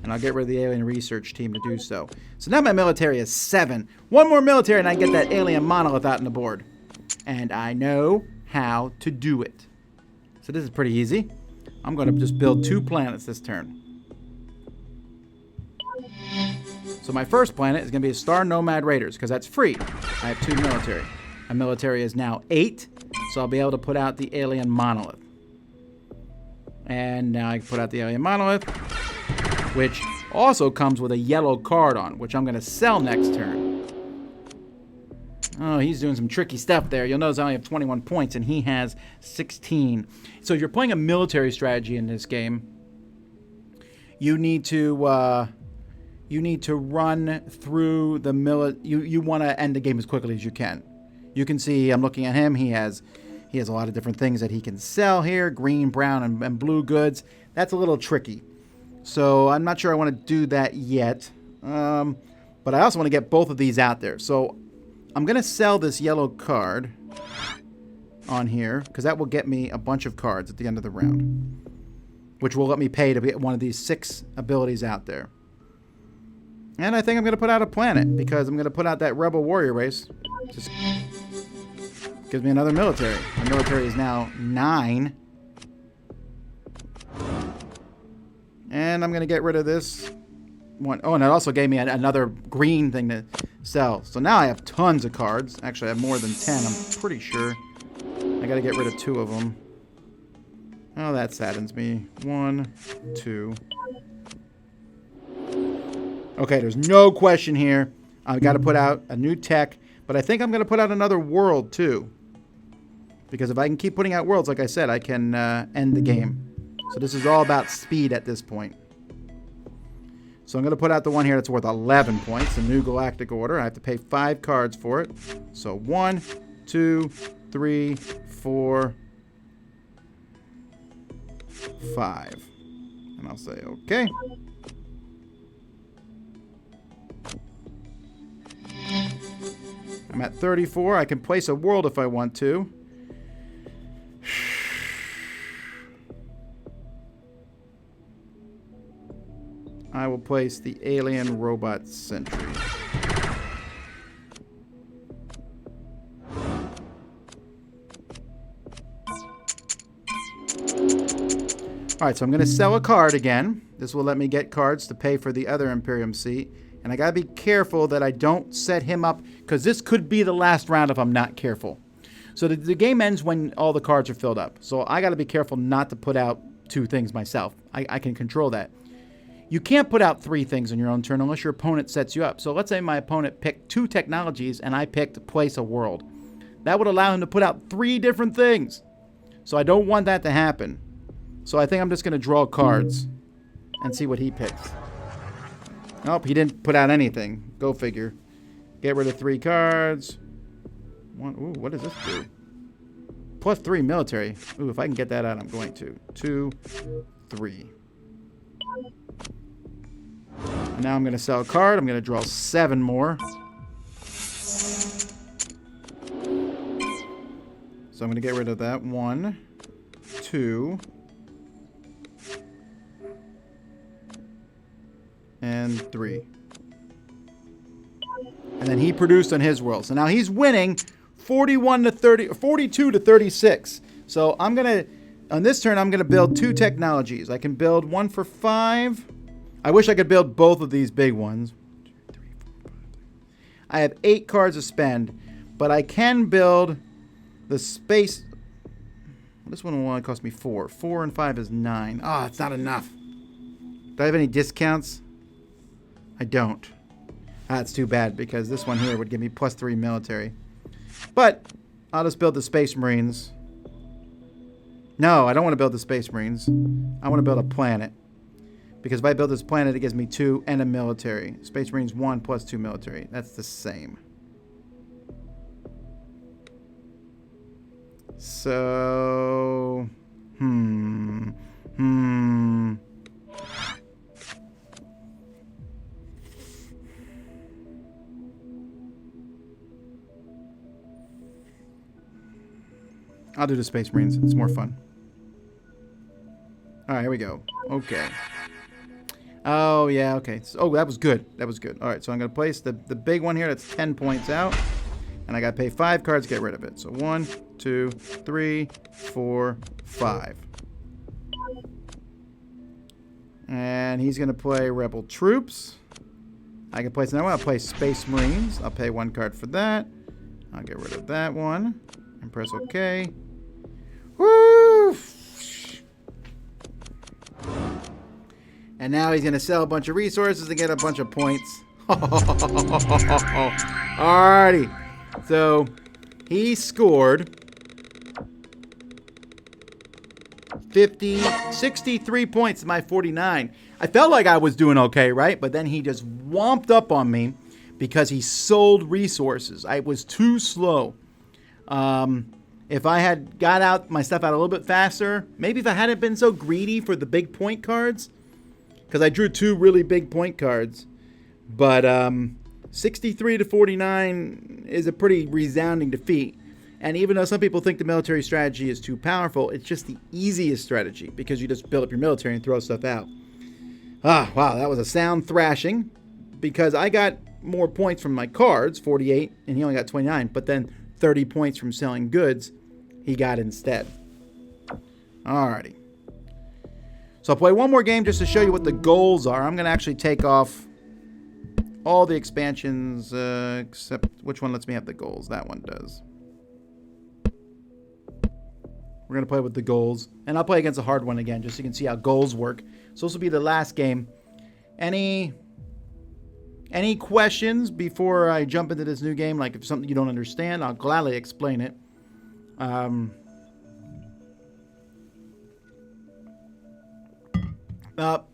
And I'll get rid of the Alien Research Team to do so. So now my military is 7. 1 more military and I get that Alien Monolith out on the board. And I know how to do it. So this is pretty easy. I'm going to just build 2 planets this turn. So my first planet is going to be a Star Nomad Raiders, because that's free. I have 2 military. My military is now 8, so I'll be able to put out the Alien Monolith. And now I can put out the alien monolith, which also comes with a yellow card on, which I'm going to sell next turn. Oh, he's doing some tricky stuff there. You'll notice I only have 21 points, and he has 16. So if you're playing a military strategy in this game, you need to run through the you want to end the game as quickly as you can. You can see I'm looking at him. He has a lot of different things that he can sell here: green, brown, and blue goods. That's a little tricky. So I'm not sure I want to do that yet. But I also want to get both of these out there. So I'm going to sell this yellow card on here, because that will get me a bunch of cards at the end of the round, which will let me pay to get one of these 6 abilities out there. And I think I'm going to put out a planet, because I'm going to put out that Rebel Warrior race. Just gives me another military. My military is now 9. And I'm going to get rid of this one. Oh, and it also gave me another green thing to sell. So now I have tons of cards. Actually, I have more than 10, I'm pretty sure. I got to get rid of 2 of them. Oh, that saddens me. 1, 2. Okay, there's no question here. I've got to put out a new tech. But I think I'm going to put out another world, too. Because if I can keep putting out worlds, like I said, I can end the game. So this is all about speed at this point. So I'm going to put out the one here that's worth 11 points, the New Galactic Order. I have to pay 5 cards for it. So 1, 2, 3, 4, 5. And I'll say, okay. I'm at 34. I can place a world if I want to. I will place the alien robot sentry. Alright, so I'm going to sell a card again. This will let me get cards to pay for the other Imperium seat. And I got to be careful that I don't set him up, because this could be the last round if I'm not careful. So the game ends when all the cards are filled up. So I got to be careful not to put out 2 things myself. I can control that. You can't put out 3 things on your own turn unless your opponent sets you up. So let's say my opponent picked 2 technologies and I picked place a world. That would allow him to put out 3 different things. So I don't want that to happen. So I think I'm just going to draw cards and see what he picks. Nope, he didn't put out anything. Go figure. Get rid of 3 cards. Ooh, what does this do? +3 military. Ooh, if I can get that out, I'm going to. 2, 3. And now I'm going to sell a card. I'm going to draw 7 more. So I'm going to get rid of that. 1, 2, and 3. And then he produced on his world. So now he's winning 41 to 30, 42 to 36. So I'm going to, on this turn, I'm going to build 2 technologies. I can build one for 5. I wish I could build both of these big ones. 2, 3, 4, 5. I have 8 cards to spend, but I can build the space. This one will only cost me 4. 4 and 5 is 9. Ah, it's not enough. Do I have any discounts? I don't. That's too bad, because this one here would give me +3 military. But I'll just build the Space Marines. No, I don't want to build the Space Marines. I want to build a planet. Because if I build this planet, it gives me 2 and a military. Space Marines 1 plus 2 military. That's the same. So... I'll do the Space Marines. It's more fun. Alright, here we go. Okay. Oh, yeah, okay. Oh, that was good. That was good. Alright, so I'm going to place the big one here that's 10 points out. And I got to pay 5 cards to get rid of it. So 1, 2, 3, 4, 5. And he's going to play Rebel Troops. I can place... Now I'll play Space Marines. I'll pay 1 card for that. I'll get rid of that one. And press OK. Woo! And now he's going to sell a bunch of resources and get a bunch of points. Alrighty. So he scored 63 points to my 49. I felt like I was doing okay, right? But then he just whomped up on me because he sold resources. I was too slow. If I had got out my stuff out a little bit faster, maybe if I hadn't been so greedy for the big point cards, because I drew 2 really big point cards. But 63 to 49 is a pretty resounding defeat. And even though some people think the military strategy is too powerful, it's just the easiest strategy because you just build up your military and throw stuff out. Ah, wow, that was a sound thrashing because I got more points from my cards, 48, and he only got 29. But then 30 points from selling goods he got instead. Alrighty. So I'll play one more game just to show you what the goals are. I'm going to actually take off all the expansions, except which one lets me have the goals? That one does. We're going to play with the goals. And I'll play against a hard one again, just so you can see how goals work. So this will be the last game. Any questions before I jump into this new game? Like if something you don't understand, I'll gladly explain it.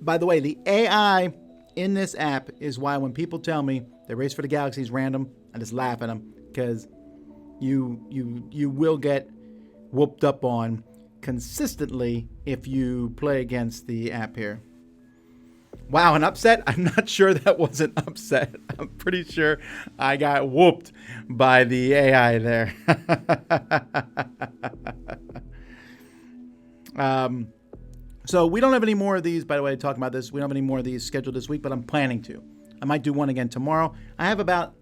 By the way, the AI in this app is why when people tell me the Race for the Galaxy is random, I just laugh at them because you will get whooped up on consistently if you play against the app here. Wow, an upset? I'm not sure that was an upset. I'm pretty sure I got whooped by the AI there. So we don't have any more of these, by the way, talking about this. We don't have any more of these scheduled this week, but I'm planning to. I might do one again tomorrow. I have about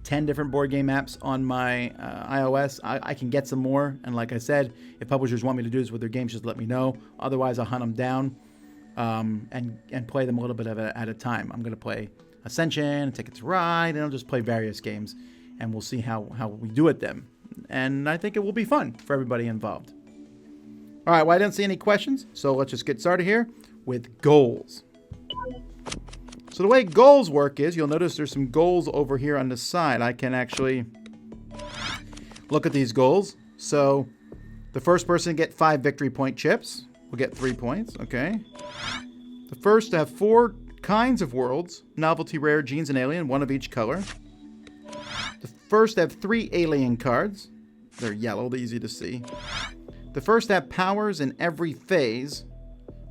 10 different board game apps on my iOS. I can get some more. And like I said, if publishers want me to do this with their games, just let me know. Otherwise, I'll hunt them down and play them a little bit at a time. I'm going to play Ascension, Ticket to Ride, and I'll just play various games. And we'll see how we do at them. And I think it will be fun for everybody involved. All right, well, I didn't see any questions, so let's just get started here with goals. So the way goals work is, you'll notice there's some goals over here on the side. I can actually look at these goals. So the first person to get 5 victory point chips will get 3 points, okay? The first to have 4 kinds of worlds, novelty, rare, genes, and alien, 1 of each color. The first to have 3 alien cards. They're yellow, they're easy to see. The first to have powers in every phase,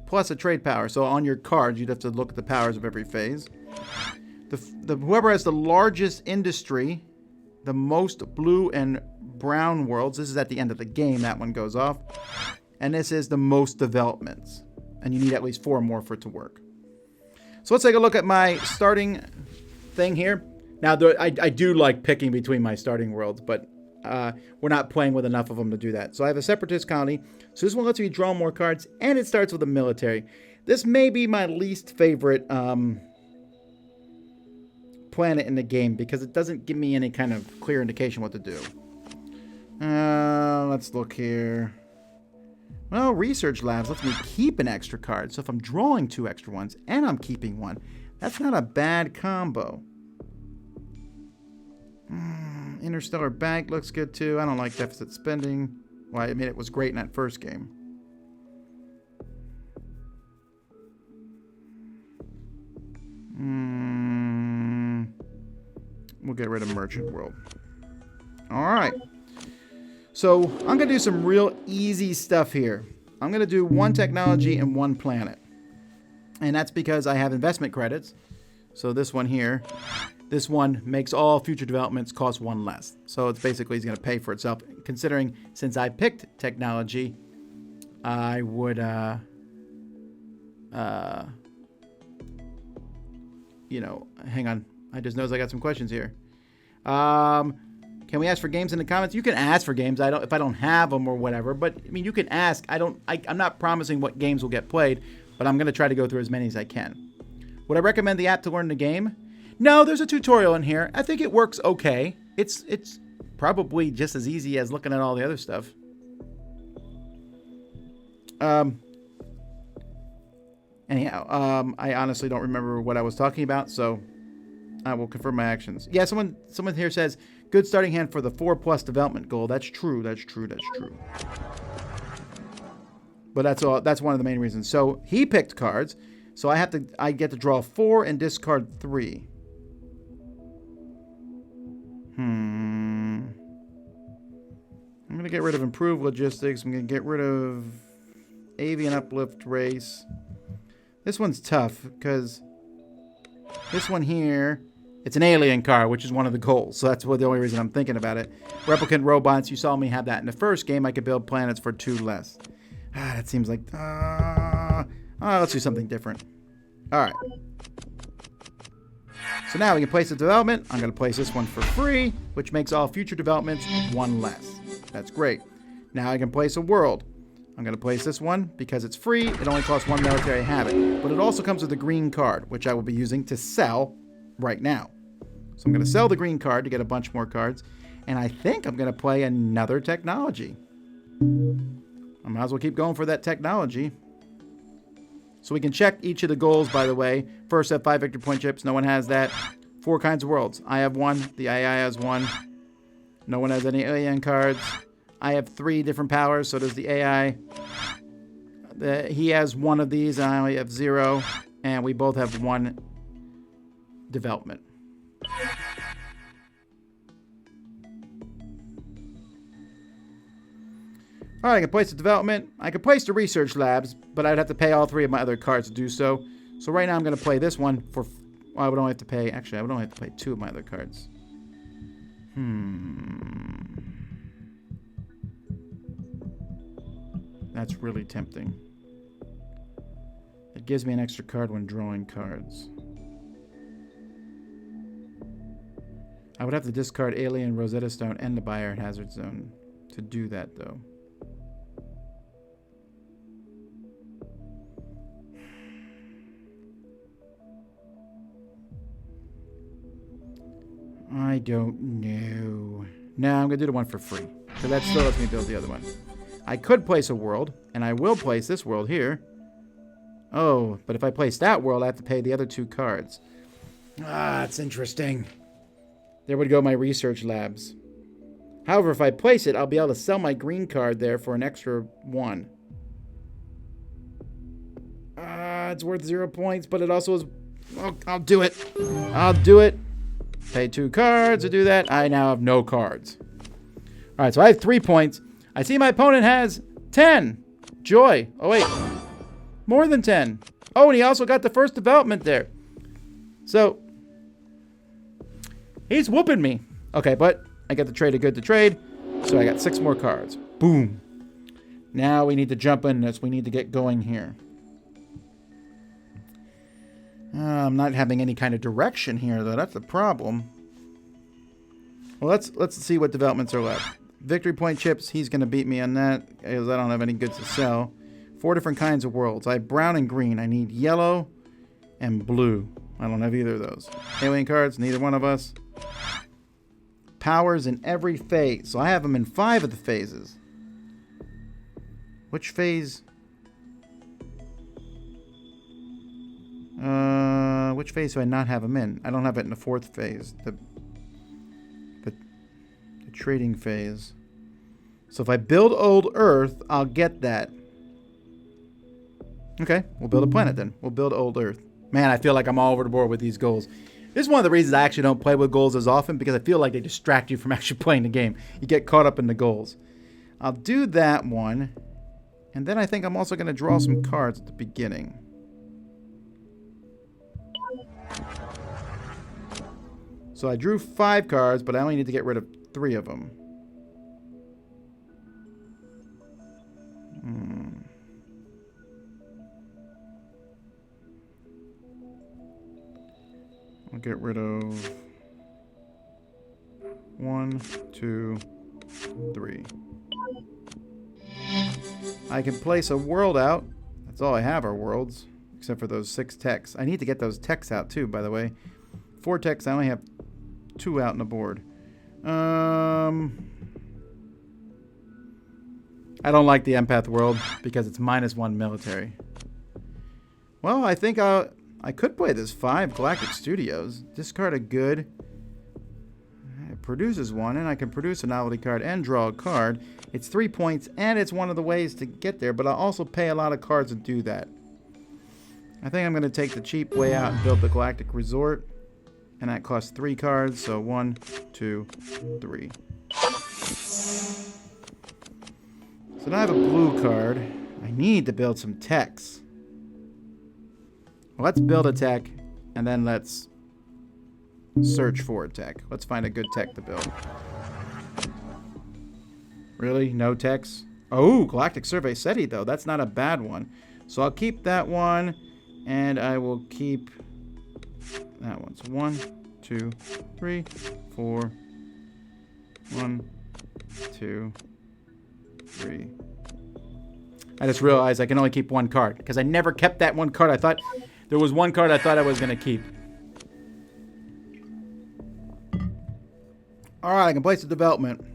plus a trade power. So on your cards, you'd have to look at the powers of every phase. Whoever has the largest industry, the most blue and brown worlds. This is at the end of the game. That one goes off. And this is the most developments. And you need at least 4 more for it to work. So let's take a look at my starting thing here. Now, I do like picking between my starting worlds, but we're not playing with enough of them to do that. So I have a separatist colony. So this one lets me draw more cards, and it starts with a military. This may be my least favorite planet in the game because it doesn't give me any kind of clear indication what to do. Let's look here. Well, research labs lets me keep an extra card. So if I'm drawing 2 extra ones and I'm keeping 1, that's not a bad combo. Interstellar Bank looks good too. I don't like deficit spending. Well, I mean, it was great in that first game. We'll get rid of Merchant World. All right. So I'm going to do some real easy stuff here. I'm going to do 1 technology and 1 planet. And that's because I have investment credits. So this one here. This one makes all future developments cost 1 less. So it's basically going to pay for itself. Considering since I picked technology, I would, hang on. I just noticed I got some questions here. Can we ask for games in the comments? You can ask for games. If I don't have them or whatever. But I mean, you can ask. I'm not promising what games will get played, but I'm going to try to go through as many as I can. Would I recommend the app to learn the game? No, there's a tutorial in here. I think it works okay. It's probably just as easy as looking at all the other stuff. Anyhow, I honestly don't remember what I was talking about, so I will confirm my actions. Yeah, someone here says, good starting hand for the 4+ development goal. That's true. That's true. That's true. But that's all. That's one of the main reasons. So he picked cards. So I get to draw 4 and discard 3. I'm going to get rid of improved logistics. I'm going to get rid of avian uplift race. This one's tough because this one here, it's an alien car, which is one of the goals. So that's the only reason I'm thinking about it. Replicant robots, you saw me have that in the first game. I could build planets for 2 less. That seems like... let's do something different. All right. So now we can place the development. I'm going to place this one for free, which makes all future developments 1 less. That's great. Now I can place a world. I'm going to place this one because it's free. It only costs 1 military havoc. But it also comes with a green card, which I will be using to sell right now. So I'm going to sell the green card to get a bunch more cards. And I think I'm going to play another technology. I might as well keep going for that technology. So we can check each of the goals, by the way. First, have 5 victory point chips. No one has that. 4 kinds of worlds. I have 1. The AI has 1. No one has any alien cards. I have 3 different powers. So does the AI. He has 1 of these. And I only have 0. And we both have 1 development. Alright, I can place the development. I can place the research labs, but I'd have to pay all 3 of my other cards to do so. So right now I'm going to play this one for... Well, I would only have to pay... Actually, I would only have to play 2 of my other cards. That's really tempting. It gives me an extra card when drawing cards. I would have to discard Alien, Rosetta Stone, and the Biohazard Zone to do that, though. I don't know. No, I'm going to do the one for free. So that still lets me build the other one. I could place a world, and I will place this world here. Oh, but if I place that world, I have to pay the other 2 cards. That's interesting. There would go my research labs. However, if I place it, I'll be able to sell my green card there for an extra 1. It's worth 0 points, but it also is... Oh, I'll do it. I'll do it. Pay 2 cards to do that. I now have no cards. All right, so I have 3 points. I see my opponent has 10. Joy. Oh, wait. More than 10. Oh, and he also got the first development there. So, he's whooping me. Okay, but I get to trade a good to trade. So I got 6 more cards. Boom. Now we need to jump in this. We need to get going here. I'm not having any kind of direction here, though. That's the problem. Well, let's see what developments are left. Victory point chips. He's going to beat me on that because I don't have any goods to sell. 4 different kinds of worlds. I have brown and green. I need yellow and blue. I don't have either of those. Alien cards. Neither one of us. Powers in every phase. So I have them in 5 of the phases. Which phase? Which phase do I not have them in? I don't have it in the 4th phase. The trading phase. So if I build old Earth, I'll get that. Okay, we'll build a planet then. We'll build old Earth. Man, I feel like I'm all over the board with these goals. This is one of the reasons I actually don't play with goals as often, because I feel like they distract you from actually playing the game. You get caught up in the goals. I'll do that one. And then I think I'm also going to draw some cards at the beginning. So I drew 5 cards, but I only need to get rid of 3 of them. I'll get rid of 1, 2, 3. I can place a world out. That's all I have are worlds, except for those 6 techs. I need to get those techs out too, by the way. 4 techs, I only have 2 out on the board. I don't like the empath world because it's -1 military. Well, I think I could play this 5 Galactic Studios. Discard a good. It produces one, and I can produce a novelty card and draw a card. It's 3 points, and it's one of the ways to get there, but I'll also pay a lot of cards to do that. I think I'm going to take the cheap way out and build the Galactic Resort. And that costs 3 cards, so 1, 2, 3. So now I have a blue card. I need to build some techs. Well, let's build a tech, and then let's search for a tech. Let's find a good tech to build. Really? No techs? Oh, Galactic Survey SETI, though. That's not a bad one. So I'll keep that one, and I will keep that one. So 1, 2, 3, 4. 1, 2, 3. I just realized I can only keep 1 card because I never kept that 1 card. I thought there was 1 card I thought I was going to keep. All right, I can place a development.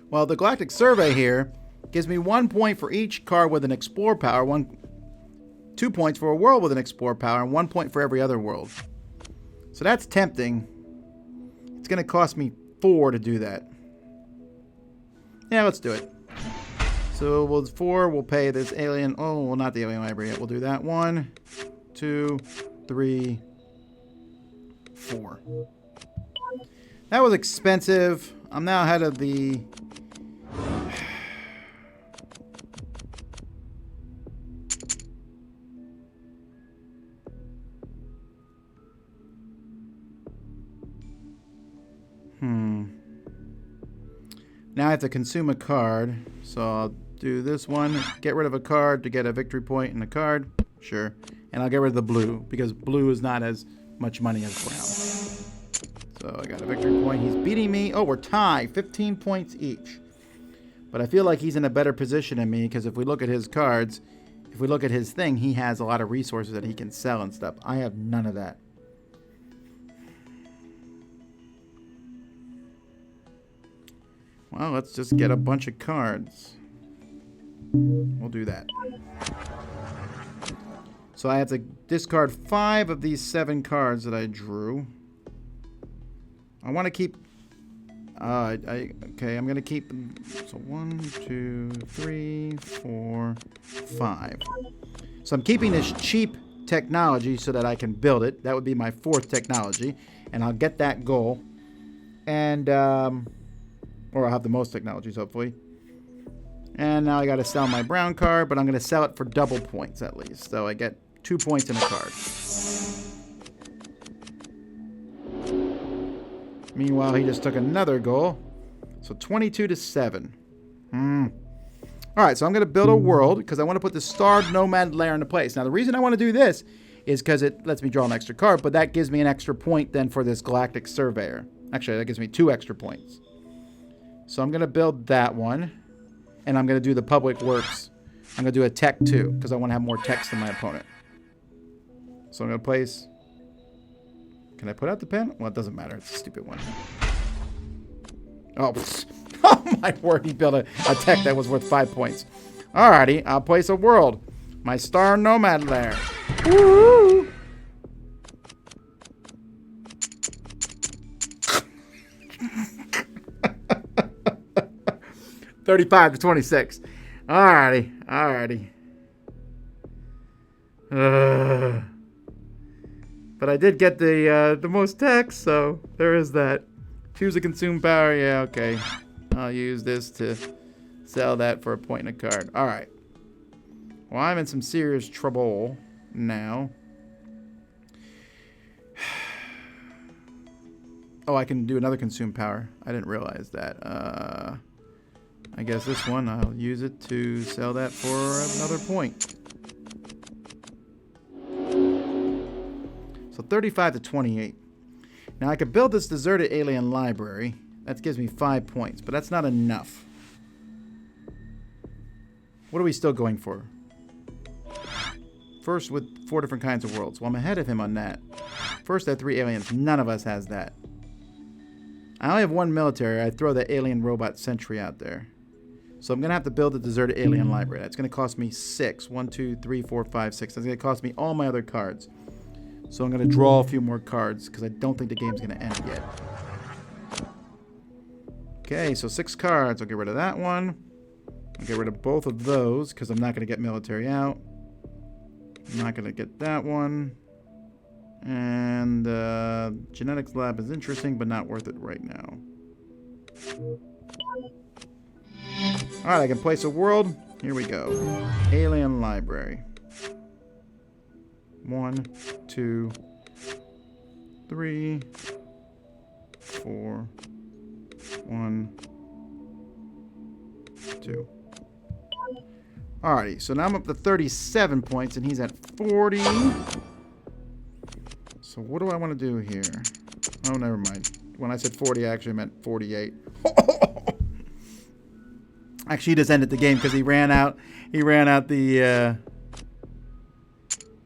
Well, the Galactic Survey here gives me 1 point for each card with an Explore power, 2 points for a world with an Explore power, and 1 point for every other world. So that's tempting. It's going to cost me 4 to do that. Yeah, let's do it. So with 4, we'll pay this alien. Oh, well, not the alien library yet. We'll do that. 1, 2, 3, 4. That was expensive. I'm now ahead of the. Now I have to consume a card, so I'll do this one, get rid of a card to get a victory point in a card, sure. And I'll get rid of the blue, because blue is not as much money as brown. So I got a victory point. He's beating me. Oh, we're tied, 15 points each. But I feel like he's in a better position than me, because if we look at his cards, if we look at his thing, he has a lot of resources that he can sell and stuff. I have none of that. Well, let's just get a bunch of cards. We'll do that. So I have to discard 5 of these 7 cards that I drew. I want to keep... okay, I'm going to keep... So 1, 2, 3, 4, 5. So I'm keeping this cheap technology so that I can build it. That would be my 4th technology. And I'll get that goal. And... or I'll have the most technologies, hopefully. And now I got to sell my brown card, but I'm going to sell it for double points at least. So I get 2 points in a card. Meanwhile, he just took another goal. So 22-7. All right, so I'm going to build a world because I want to put the starred nomad lair into place. Now, the reason I want to do this is because it lets me draw an extra card, but that gives me an extra point then for this Galactic Surveyor. Actually, that gives me 2 extra points. So I'm going to build that one. And I'm going to do the public works. I'm going to do a tech too, because I want to have more techs than my opponent. So I'm going to place... Can I put out the pen? Well, it doesn't matter. It's a stupid one. Oh, oh my word. He built a tech that was worth 5 points. Alrighty. I'll place a world. My star nomad lair. Woo! 35-26. Alrighty. Alrighty. But I did get the most text, so there is that. Choose a consume power. Yeah, okay. I'll use this to sell that for a point in a card. Alright. Well, I'm in some serious trouble now. Oh, I can do another consume power. I didn't realize that. I guess this one, I'll use it to sell that for another point. So 35-28. Now I could build this deserted alien library. That gives me 5 points, but that's not enough. What are we still going for? First with 4 different kinds of worlds. Well, I'm ahead of him on that. First at 3 aliens. None of us has that. I only have 1 military. I'd throw the alien robot sentry out there. So I'm going to have to build a deserted alien library. That's going to cost me 6. 1, 2, 3, 4, 5, 6. That's going to cost me all my other cards. So I'm going to draw a few more cards because I don't think the game's going to end yet. Okay, so 6 cards. I'll get rid of that one. I'll get rid of both of those because I'm not going to get military out. I'm not going to get that one. And genetics lab is interesting, but not worth it right now. Alright, I can place a world. Here we go. Alien library. 1, 2, 3, 4, 1, 2. Alrighty, so now I'm up to 37 points, and he's at 40. So what do I want to do here? Oh, never mind. When I said 40, I actually meant 48. Actually, he just ended the game because he ran out. He ran out the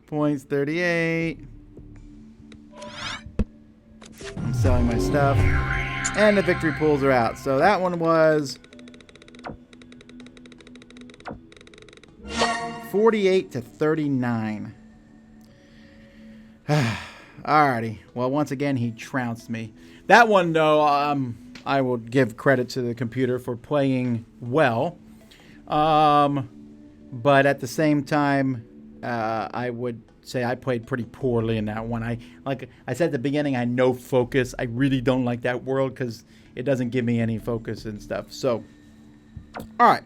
points. 38. I'm selling my stuff, and the victory pools are out. So that one was 48 to 39. Alrighty. Well, once again, he trounced me. That one, though, I will give credit to the computer for playing well. But at the same time, I would say I played pretty poorly in that one. Like I said at the beginning, I had no focus. I really don't like that world because it doesn't give me any focus and stuff. So, all right.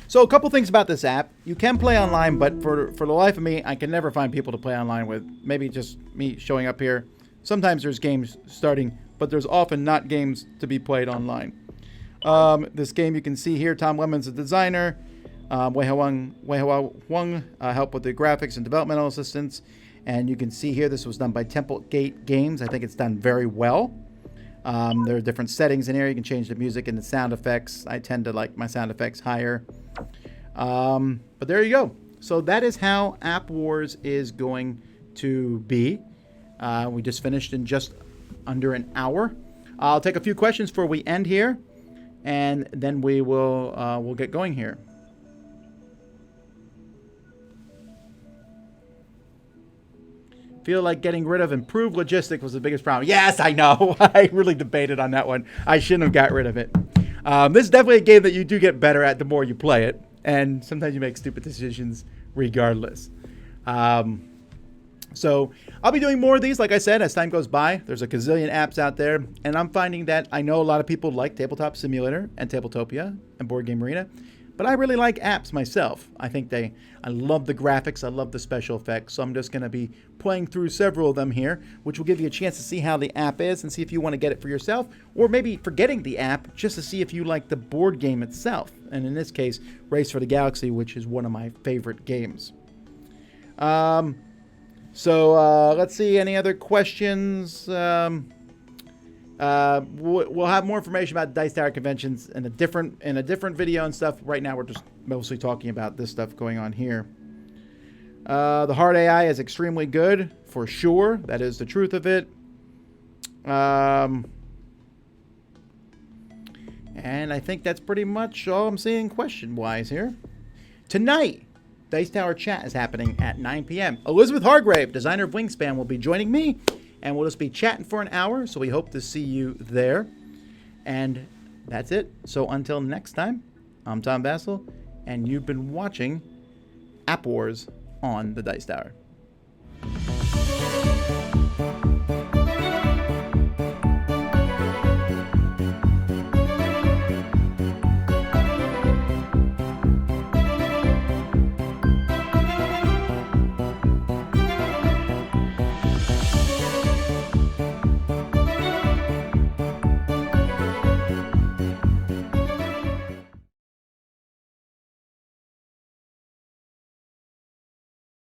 So a couple things about this app. You can play online, but for the life of me, I can never find people to play online with. Maybe just me showing up here. Sometimes there's games starting, but there's often not games to be played online. This game you can see here, Tom Lemon's the designer. Wei Hua Huang helped with the graphics and developmental assistance. And you can see here this was done by Templegate Games. I think it's done very well. There are different settings in here. You can change the music and the sound effects. I tend to like my sound effects higher. But there you go. So that is how App Wars is going to be. We just finished in just under an hour. I'll take a few questions before we end here, and then we will we'll get going here. Feel like getting rid of improved logistics was the biggest problem. Yes, I know. I really debated on that one. I shouldn't have got rid of it. This is definitely a game that you do get better at the more you play it, and sometimes you make stupid decisions regardless. So I'll be doing more of these, like I said, as time goes by. There's a gazillion apps out there, and I'm finding that I know a lot of people like Tabletop Simulator and Tabletopia and Board Game Arena, but I really like apps myself. I love the graphics, I love the special effects, so I'm just going to be playing through several of them here, which will give you a chance to see how the app is and see if you want to get it for yourself, or maybe forgetting the app just to see if you like the board game itself. And in this case, Race for the Galaxy, which is one of my favorite games. So let's see, any other questions? We'll have more information about Dice Tower conventions in a different video and stuff. Right now, we're just mostly talking about this stuff going on here. The hard AI is extremely good, for sure. That is the truth of it. And I think that's pretty much all I'm seeing question-wise here. Tonight, Dice Tower chat is happening at 9 p.m. Elizabeth Hargrave, designer of Wingspan, will be joining me, and we'll just be chatting for an hour, so we hope to see you there. And that's it. So until next time, I'm Tom Vasel, and you've been watching App Wars on the Dice Tower.